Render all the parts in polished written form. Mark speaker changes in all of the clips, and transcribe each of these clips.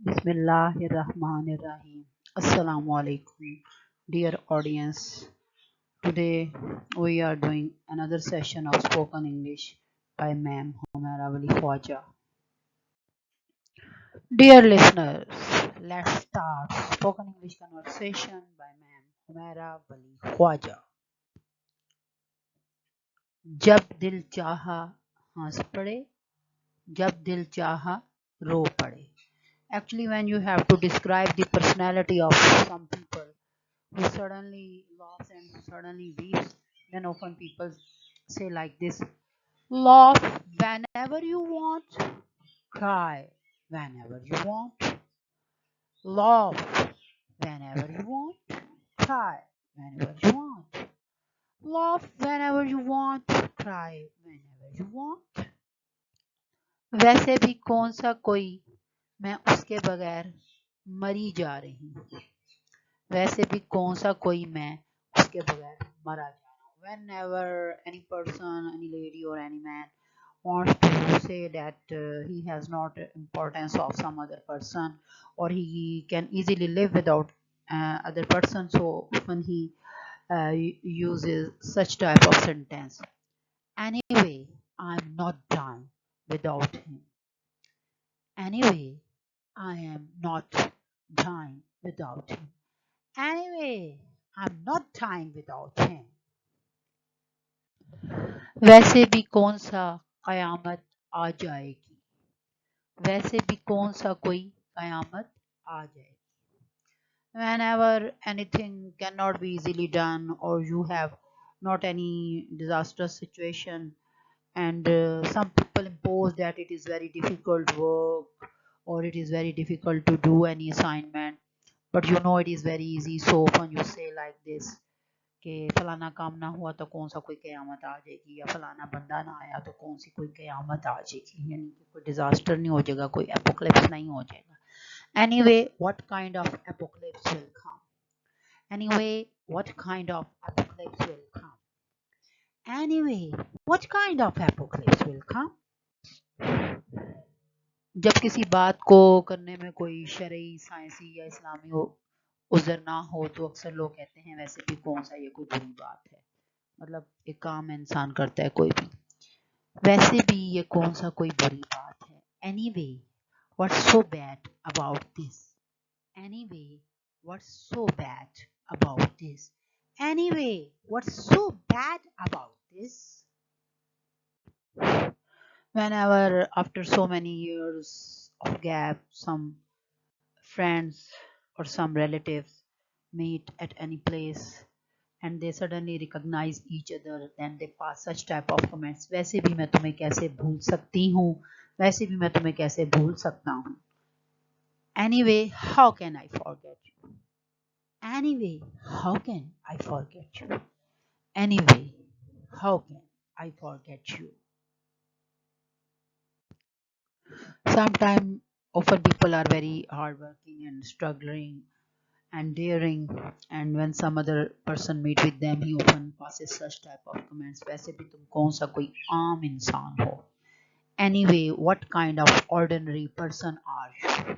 Speaker 1: Bismillahirrahmanirrahim. Assalamu alaikum, dear audience. Today we are doing another session of spoken English by Madam Humera Wali Khawaja. Dear listeners, let's start spoken English conversation by Madam Humera Wali Khawaja. जब दिल चाहा हंस पड़े, जब दिल चाहा रो पड़े. Actually, when you have to describe the personality of some people who suddenly laughs and suddenly weeps, then often people say like this: laugh whenever you want, cry whenever you want, laugh whenever you want, cry whenever you want, laugh whenever you want, cry whenever you want. वैसे भी कौन सा कोई मैं उसके बगैर मरी जा रही हूँ, वैसे भी कौन सा कोई मैं उसके बगैर मरा जा रहा हूँ. Whenever any person, any lady or any man wants to say that he has not importance of some other person, or he can easily live without other person, so often he uses such type of sentence. Anyway, I'm not done without him. Anyway, I am not dying without him. Anyway, I'm not dying without him. वैसे भी कौन सा कयामत आ जाएगी, वैसे भी कौन सा कोई कयामत आ जाएगी. Whenever anything cannot be easily done, or you have not any disastrous situation, and some people impose that it is very difficult work, or it is very difficult to do any assignment, but you know it is very easy, so often you say like this कि फलाना काम ना हुआ तो कौन सा कोई क़यामत आ जाएगी, या फलाना बंदा ना आया तो कौन सी कोई क़यामत आ जाएगी, यानी कि कोई डिजास्टर नहीं हो जाएगा, कोई एपोकलिप्स नहीं हो जाएगा. Anyway, what kind of apocalypse will come? Anyway, what kind of apocalypse will come? Anyway, what kind of apocalypse will come? जब किसी बात को करने में कोई शरई, साइंसी या इस्लामी उज़र ना हो, तो अक्सर लोग कहते हैं वैसे भी कौन सा ये कोई बुरी बात है, मतलब एक काम इंसान करता है कोई भी, वैसे भी ये कौन सा कोई बुरी बात है. Anyway, what's so bad about this? Anyway, what's so bad about this? Anyway, what's so bad about this? Whenever after so many years of gap, some friends or some relatives meet at any place and they suddenly recognize each other, then they pass such type of comments: वैसे भी मैं तुम्हें कैसे भूल सकती हूँ, वैसे भी मैं तुम्हें कैसे भूल सकता हूँ. Anyway, how can I forget you? Anyway, how can I forget you? Anyway, how can I forget you? Sometimes, often people are very hardworking and struggling and daring, and when some other person meet with them, he often passes such type of comments: वैसे भी तुम कौन सा कोई आम इंसान हो. Anyway, what kind of ordinary person are you?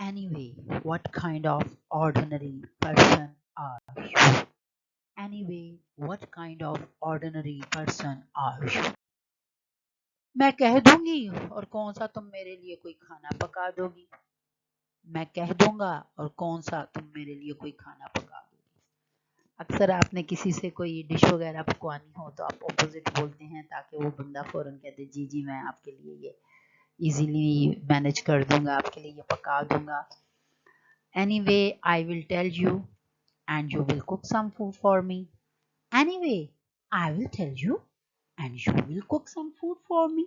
Speaker 1: Anyway, what kind of ordinary person are you? Anyway, what kind of ordinary person are you? मैं कह दूंगी और कौन सा तुम मेरे लिए कोई खाना पका दोगी. मैं कह दूंगा और कौन सा तुम मेरे लिए कोई खाना पका दोगी. अक्सर आपने किसी से कोई डिश वगैरह पकवानी हो तो आप ऑपोजिट बोलते हैं ताकि वो बंदा फौरन कहते जी जी मैं आपके लिए ये इजीली मैनेज कर दूंगा, आपके लिए ये पका दूंगा. Anyway, I will tell you and you will cook some food for me. Anyway, I will tell you and you will cook some food for me.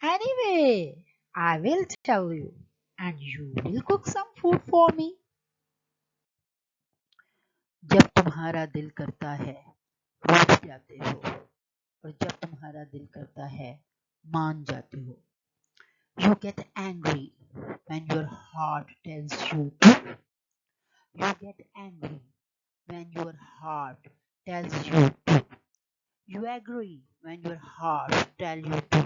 Speaker 1: Anyway, I will tell you and you will cook some food for me. जब तुम्हारा दिल करता है रूठ जाते हो, और जब तुम्हारा दिल करता है मान जाते हो. You get angry when your heart tells you to. You get angry when your heart tells you to. You agree when your heart tells you to.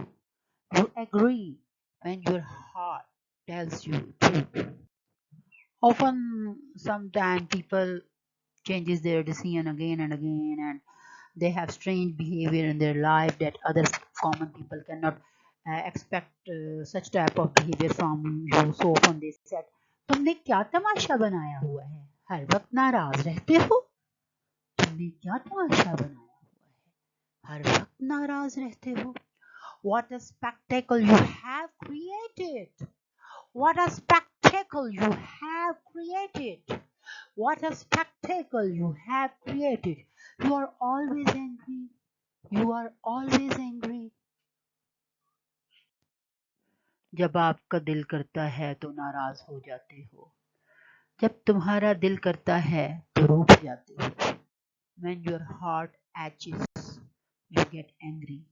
Speaker 1: You agree when your heart tells you too. Often, sometimes people changes their decision again and again, and they have strange behavior in their life that other common people cannot expect such type of behavior from you. So often they said, तुमने क्या तमाशा बनाया हुआ है, हर वक्त नाराज रहते हो, तुमने क्या तमाशा बनाया हुआ है, हर वक्त नाराज रहते हो. What a spectacle you have created! What a spectacle you have created! What a spectacle you have created! You are always angry. You are always angry. जब आपका दिल करता है तो नाराज हो जाते हो. जब तुम्हारा दिल करता है तो रूठ जाते हो. When your heart aches, you get angry.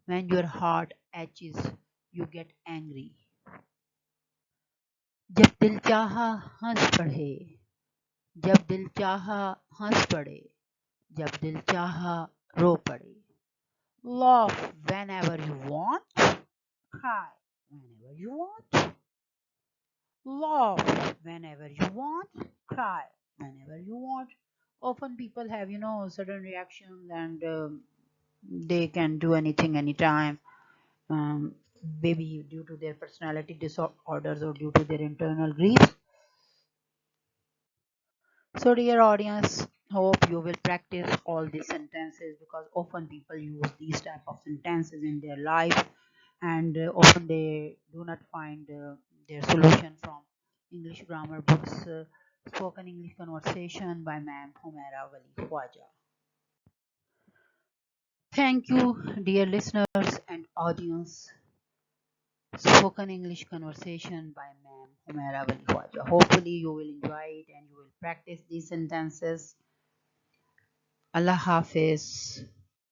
Speaker 1: When your heart aches, you get angry. जब दिल चाहा हंस पड़े, जब दिल चाहा हंस पड़े, जब दिल चाहा रो पड़े. Laugh whenever you want, cry whenever you want. Laugh whenever you want, cry whenever you want. Often people have, certain reactions, and they can do anything anytime. Um, Maybe due to their personality disorders or due to their internal griefs. So, dear audience, hope you will practice all these sentences, because often people use these type of sentences in their life, and often they do not find their solution from English grammar books. Spoken English Conversation by Madam Humera Wali Khawaja. Thank you, dear listeners and audience. Spoken English Conversation by Madam Humera Wali Khawaja. Hopefully, you will enjoy it and you will practice these sentences. Allah Hafiz.